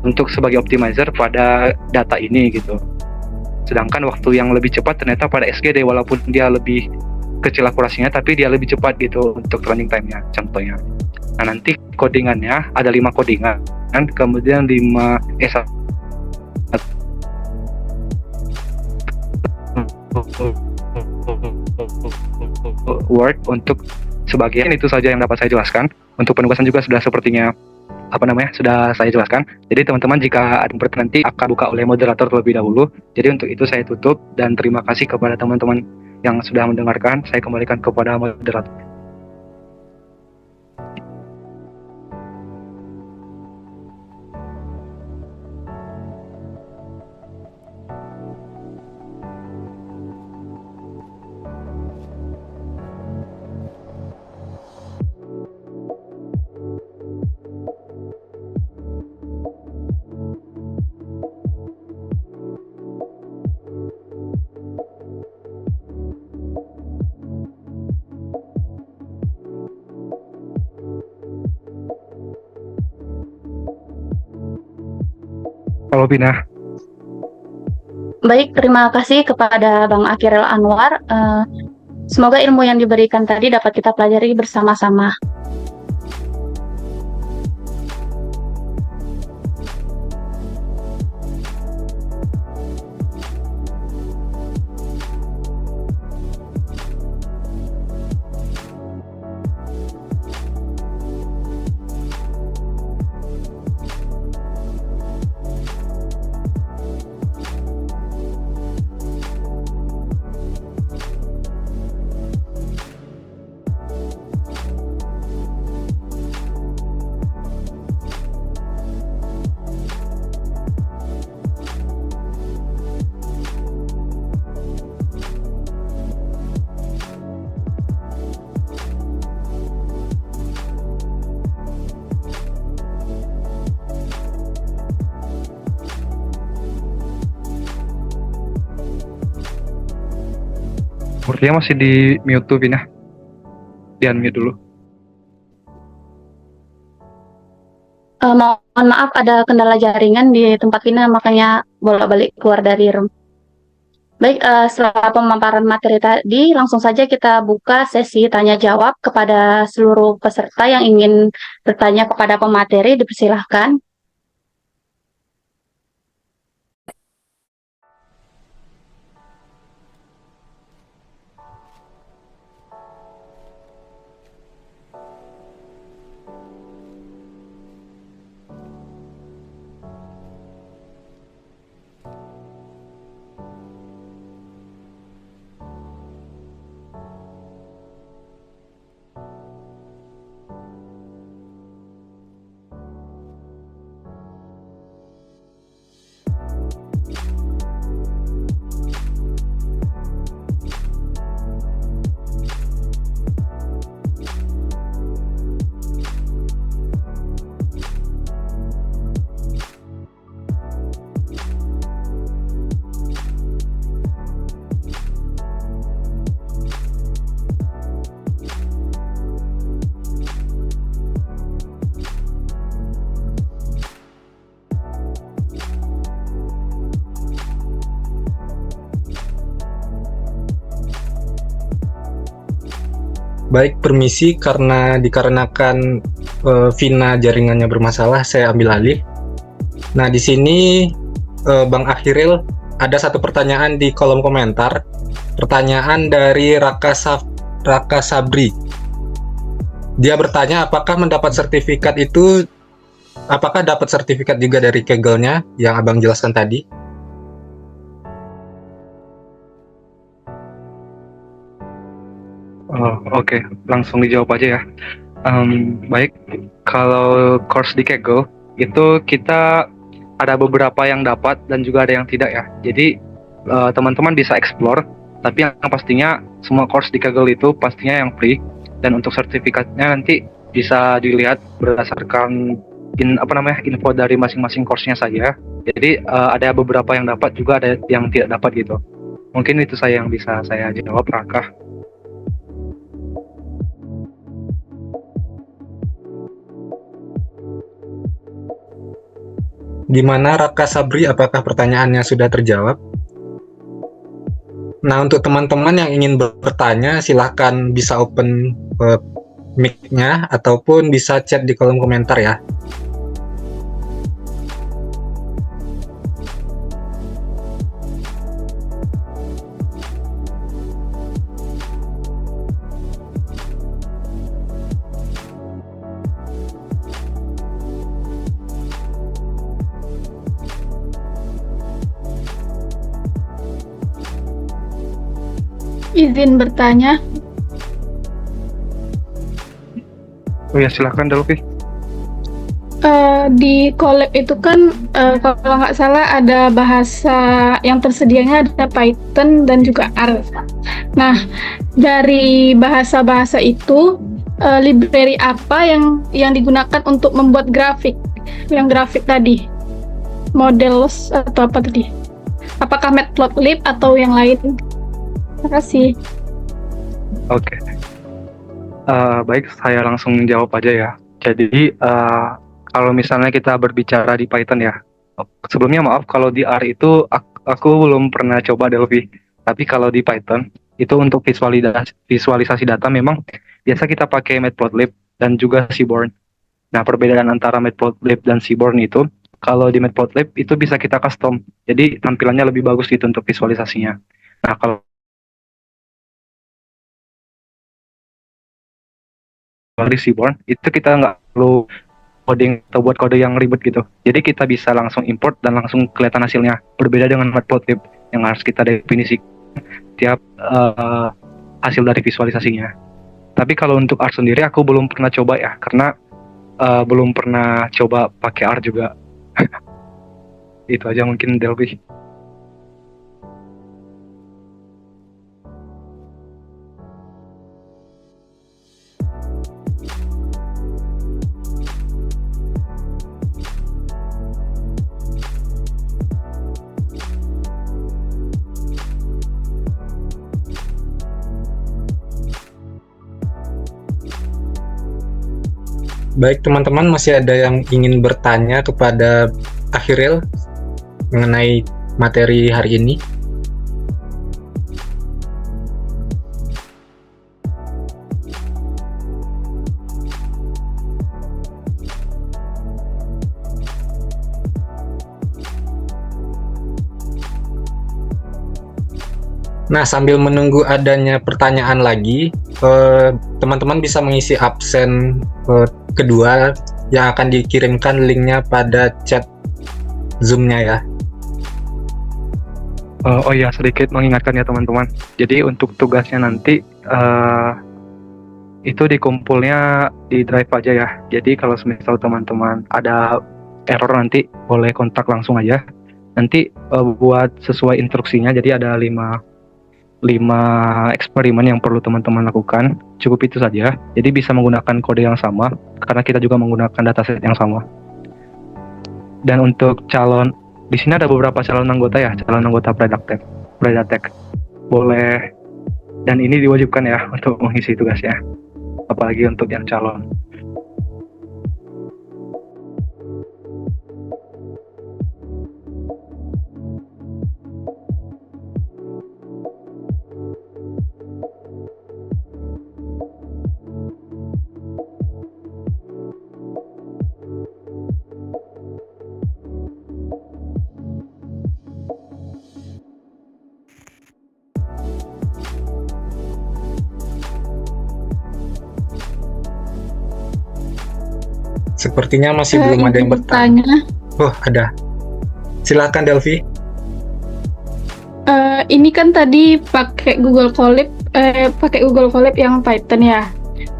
untuk sebagai optimizer pada data ini gitu. Sedangkan waktu yang lebih cepat ternyata pada SGD, walaupun dia lebih kecil akurasinya, tapi dia lebih cepat gitu untuk running time-nya, contohnya. Nah, nanti codingannya ada 5 codingan, kemudian 5 Word untuk sebagian itu saja yang dapat saya jelaskan. Untuk penugasan juga sudah sepertinya sudah saya jelaskan. Jadi teman-teman jika ada nanti akan buka oleh moderator terlebih dahulu. Jadi untuk itu saya tutup dan terima kasih kepada teman-teman yang sudah mendengarkan. Saya kembalikan kepada moderator. Kalau Bina. Baik, terima kasih kepada Bang Akiril Anwar. Semoga ilmu yang diberikan tadi dapat kita pelajari bersama-sama. Sepertinya masih di mute tuh Bina. Di unmute dulu. Mohon maaf, ada kendala jaringan di tempat Vina, makanya bolak-balik keluar dari room. Baik, setelah pemaparan materi tadi, langsung saja kita buka sesi tanya-jawab kepada seluruh peserta yang ingin bertanya kepada pemateri, dipersilahkan. Baik, permisi, dikarenakan Vina jaringannya bermasalah, saya ambil alih. Nah, di sini Bang Akiril ada satu pertanyaan di kolom komentar. pertanyaan dari Raka Sabri. Dia bertanya apakah dapat sertifikat juga dari Kaggle-nya yang Abang jelaskan tadi? Oh, oke. Langsung dijawab aja ya. Baik, kalau course di Kaggle itu kita ada beberapa yang dapat dan juga ada yang tidak ya. Jadi teman-teman bisa explore, tapi yang pastinya semua course di Kaggle itu pastinya yang free, dan untuk sertifikatnya nanti bisa dilihat berdasarkan info dari masing-masing course-nya saja. Jadi ada beberapa yang dapat juga ada yang tidak dapat gitu. Mungkin itu yang bisa saya jawab, Raka. Gimana Raka Sabri, apakah pertanyaannya sudah terjawab? Nah, untuk teman-teman yang ingin bertanya, silahkan bisa open mic-nya ataupun bisa chat di kolom komentar ya. Izin bertanya. Oh ya, silahkan Delphi. Di collab itu kan kalau nggak salah ada bahasa yang tersedianya ada Python dan juga R. Nah, dari bahasa-bahasa itu library apa yang digunakan untuk membuat grafik? Yang grafik tadi, models atau apa tadi? Apakah Matplotlib atau yang lain? Terima kasih. Oke. Baik, saya langsung jawab aja ya. Jadi kalau misalnya kita berbicara di Python ya, sebelumnya maaf kalau di R itu aku belum pernah coba Delphi. Tapi kalau di Python itu untuk visualisasi data memang biasa kita pakai Matplotlib dan juga Seaborn. Nah, perbedaan antara Matplotlib dan Seaborn itu, kalau di Matplotlib itu bisa kita custom. Jadi tampilannya lebih bagus gitu untuk visualisasinya. Nah, kalau di Seaborn itu kita nggak perlu coding atau buat kode yang ribet gitu. Jadi kita bisa langsung import dan langsung kelihatan hasilnya. Berbeda dengan Matplotlib yang harus kita definisi tiap hasil dari visualisasinya. Tapi kalau untuk R sendiri aku belum pernah coba ya, karena belum pernah coba pakai R juga. Itu aja mungkin Delphi. Baik teman-teman, masih ada yang ingin bertanya kepada Akhiril mengenai materi hari ini? Nah, sambil menunggu adanya pertanyaan lagi, teman-teman bisa mengisi absen kedua yang akan dikirimkan linknya pada chat Zoom-nya ya. Oh iya, sedikit mengingatkan ya teman-teman. Jadi untuk tugasnya nanti itu dikumpulnya di Drive aja ya. Jadi kalau misal teman-teman ada error nanti boleh kontak langsung aja. Nanti buat sesuai instruksinya. Jadi ada 5 eksperimen yang perlu teman-teman lakukan. Cukup itu saja. Jadi bisa menggunakan kode yang sama karena kita juga menggunakan dataset yang sama. Dan untuk calon, di sini ada beberapa calon anggota ya, calon anggota Predatek. Boleh, dan ini diwajibkan ya untuk mengisi tugasnya. Apalagi untuk yang calon. Sepertinya masih belum ada yang bertanya. bertanya. Oh, ada. Silakan Delvi. Ini kan tadi pakai Google Colab yang Python ya.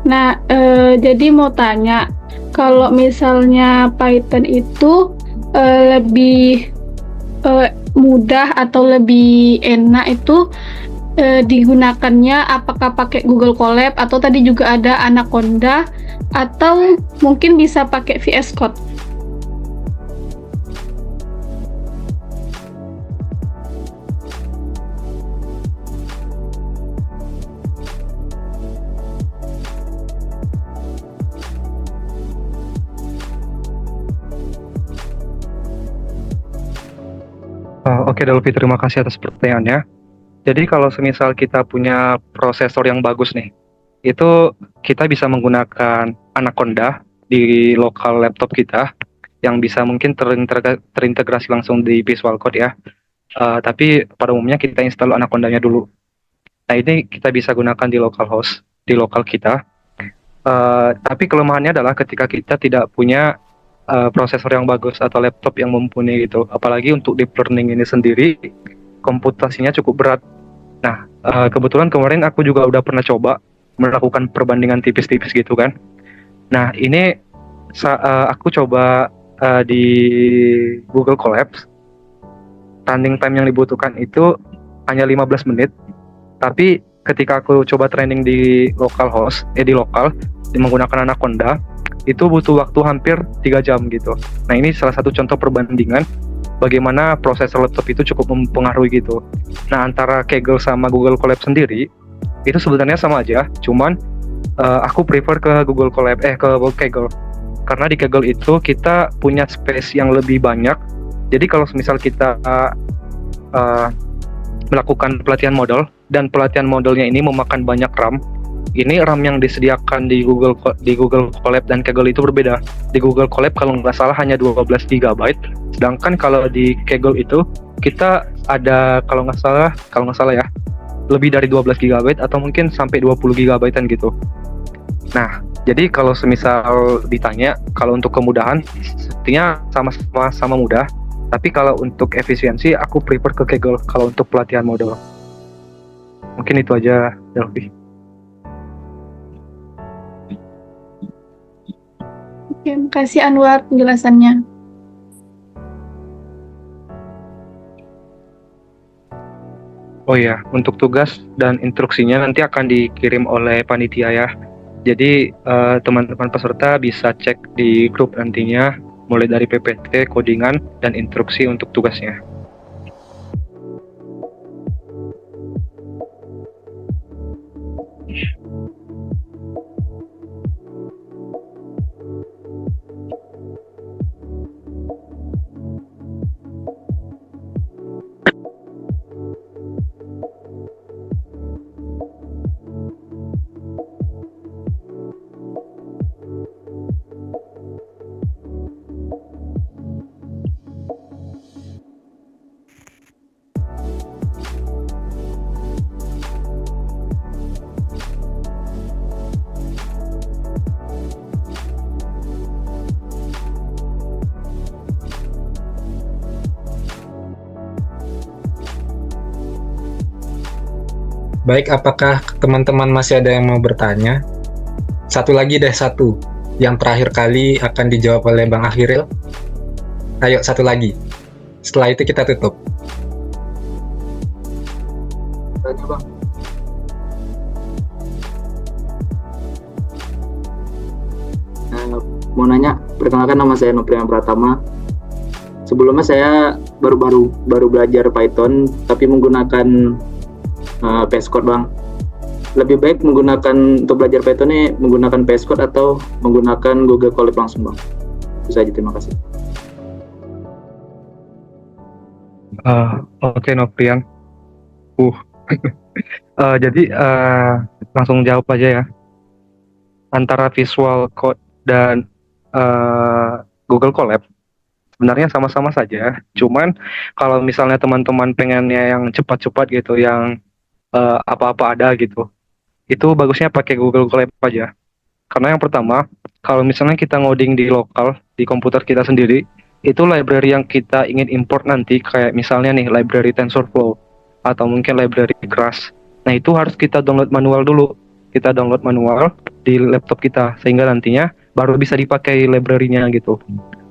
Nah, jadi mau tanya, kalau misalnya Python itu lebih mudah atau lebih enak itu digunakannya apakah pakai Google Colab atau tadi juga ada Anaconda atau mungkin bisa pakai VS Code? Oke Delvi, terima kasih atas pertanyaannya. Jadi kalau semisal kita punya prosesor yang bagus nih, itu kita bisa menggunakan Anaconda di lokal laptop kita yang bisa mungkin terintegrasi langsung di Visual Code ya. Tapi pada umumnya kita install Anaconda-nya dulu. Nah ini kita bisa gunakan di localhost, di lokal kita. Tapi kelemahannya adalah ketika kita tidak punya prosesor yang bagus atau laptop yang mumpuni gitu. Apalagi untuk deep learning ini sendiri, komputasinya cukup berat. Nah, kebetulan kemarin aku juga udah pernah coba melakukan perbandingan tipis-tipis gitu kan. Nah, ini aku coba di Google Colabs, running time yang dibutuhkan itu hanya 15 menit. Tapi ketika aku coba training di localhost, di lokal, menggunakan Anaconda, itu butuh waktu hampir 3 jam gitu. Nah, ini salah satu contoh perbandingan bagaimana prosesor laptop itu cukup mempengaruhi gitu. Nah, antara Kaggle sama Google Colab sendiri itu sebenarnya sama aja, cuman aku prefer ke Google Colab ke Kaggle. Karena di Kaggle itu kita punya space yang lebih banyak. Jadi kalau misal kita melakukan pelatihan model dan pelatihan modelnya ini memakan banyak RAM, ini RAM yang disediakan di Google Colab dan Kaggle itu berbeda. Di Google Colab kalau nggak salah hanya 12 GB, sedangkan kalau di Kaggle itu kita ada kalau nggak salah ya lebih dari 12 GB atau mungkin sampai 20 GB-an gitu. Nah, jadi kalau semisal ditanya kalau untuk kemudahan, sepertinya sama mudah. Tapi kalau untuk efisiensi, aku prefer ke Kaggle kalau untuk pelatihan model. Mungkin itu aja, Delvi. Oke, makasih Anwar penjelasannya. Oh iya, untuk tugas dan instruksinya nanti akan dikirim oleh panitia ya. Jadi teman-teman peserta bisa cek di grup nantinya, mulai dari PPT, codingan, dan instruksi untuk tugasnya. Baik, apakah teman-teman masih ada yang mau bertanya? Satu lagi deh, satu. Yang terakhir kali akan dijawab oleh Bang Akhiril. Ayo, satu lagi. Setelah itu kita tutup. Tanya Bang. Mau nanya, perkenalkan nama saya Noprian Pratama. Sebelumnya saya baru belajar Python, tapi menggunakan VS Code Bang. Lebih baik menggunakan untuk belajar Python ini menggunakan VS Code atau menggunakan Google Colab langsung Bang? Itu saja, terima kasih. Oke, Noprian. Jadi langsung jawab aja ya. Antara Visual Code dan Google Colab sebenarnya sama-sama saja. Cuman kalau misalnya teman-teman pengennya yang cepat-cepat gitu, yang apa-apa ada gitu, itu bagusnya pakai Google Colab aja. Karena yang pertama, kalau misalnya kita ngoding di lokal, di komputer kita sendiri, itu library yang kita ingin import nanti, kayak misalnya nih, library TensorFlow, atau mungkin library Crash. Nah, itu harus kita download manual dulu. Kita download manual di laptop kita, sehingga nantinya baru bisa dipakai library-nya gitu.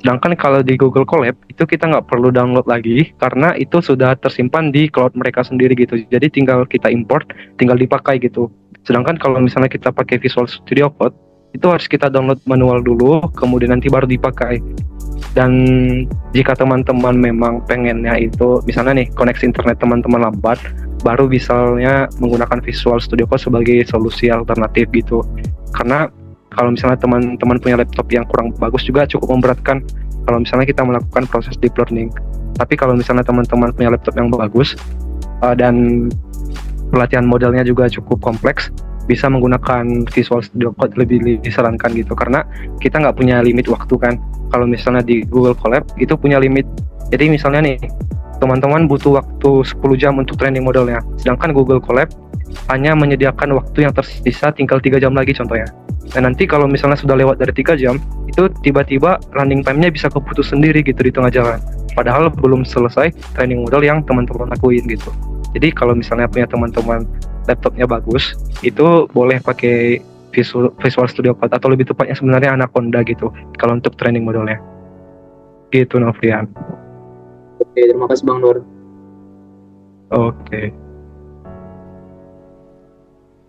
Sedangkan kalau di Google Colab, itu kita nggak perlu download lagi, karena itu sudah tersimpan di cloud mereka sendiri gitu. Jadi tinggal kita import, tinggal dipakai gitu. Sedangkan kalau misalnya kita pakai Visual Studio Code, itu harus kita download manual dulu, kemudian nanti baru dipakai. Dan jika teman-teman memang pengennya itu, misalnya nih, koneksi internet teman-teman lambat, baru misalnya menggunakan Visual Studio Code sebagai solusi alternatif gitu. Karena kalau misalnya teman-teman punya laptop yang kurang bagus juga cukup memberatkan kalau misalnya kita melakukan proses deep learning. Tapi kalau misalnya teman-teman punya laptop yang bagus dan pelatihan modelnya juga cukup kompleks, bisa menggunakan Visual Studio Code lebih disarankan gitu, karena kita nggak punya limit waktu kan. Kalau misalnya di Google Colab itu punya limit, jadi misalnya nih teman-teman butuh waktu 10 jam untuk training modelnya, sedangkan Google Colab hanya menyediakan waktu yang tersisa tinggal 3 jam lagi contohnya. Dan nanti kalau misalnya sudah lewat dari 3 jam, itu tiba-tiba running time-nya bisa keputus sendiri gitu di tengah jalan, padahal belum selesai training model yang teman-teman lakuin gitu. Jadi kalau misalnya punya teman-teman laptopnya bagus, itu boleh pakai Visual Studio Code, atau lebih tepatnya sebenarnya Anaconda gitu kalau untuk training modelnya. Gitu Novrian. Oke, terima kasih Bang Nur. Oke.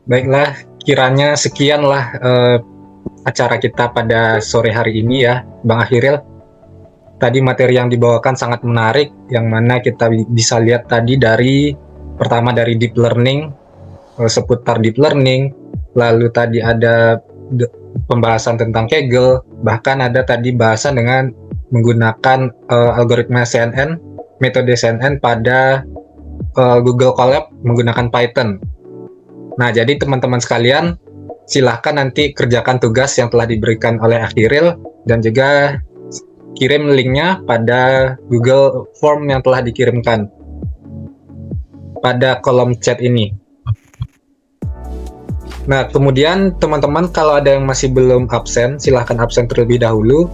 Baiklah, kiranya sekianlah acara kita pada sore hari ini ya, Bang Akhiril. Tadi materi yang dibawakan sangat menarik, yang mana kita bisa lihat tadi pertama dari deep learning, seputar deep learning, lalu tadi ada pembahasan tentang Kaggle, bahkan ada tadi bahasan dengan menggunakan algoritma CNN, metode CNN pada Google Colab menggunakan Python. Nah, jadi teman-teman sekalian, silahkan nanti kerjakan tugas yang telah diberikan oleh Akhiril, dan juga kirim linknya pada Google Form yang telah dikirimkan pada kolom chat ini. Nah, kemudian teman-teman kalau ada yang masih belum absen, silahkan absen terlebih dahulu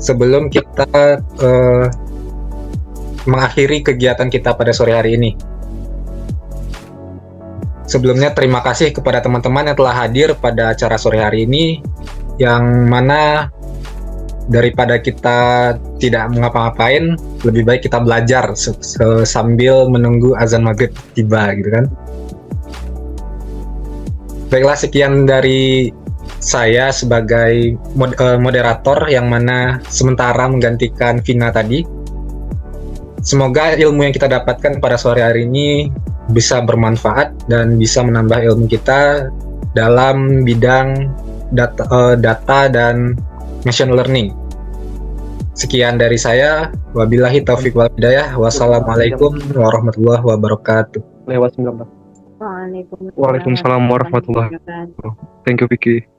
sebelum kita mengakhiri kegiatan kita pada sore hari ini. Sebelumnya terima kasih kepada teman-teman yang telah hadir pada acara sore hari ini, yang mana daripada kita tidak mengapa-ngapain, lebih baik kita belajar sambil menunggu azan maghrib tiba gitu kan. Baiklah, sekian dari saya sebagai moderator yang mana sementara menggantikan Vina tadi. Semoga ilmu yang kita dapatkan pada sore hari ini bisa bermanfaat dan bisa menambah ilmu kita dalam bidang data dan machine learning. Sekian dari saya. Wabillahi taufiq wal hidayah. Wassalamualaikum warahmatullahi wabarakatuh. Lewat 19. Waalaikumsalam warahmatullahi wabarakatuh. Thank you Vicky.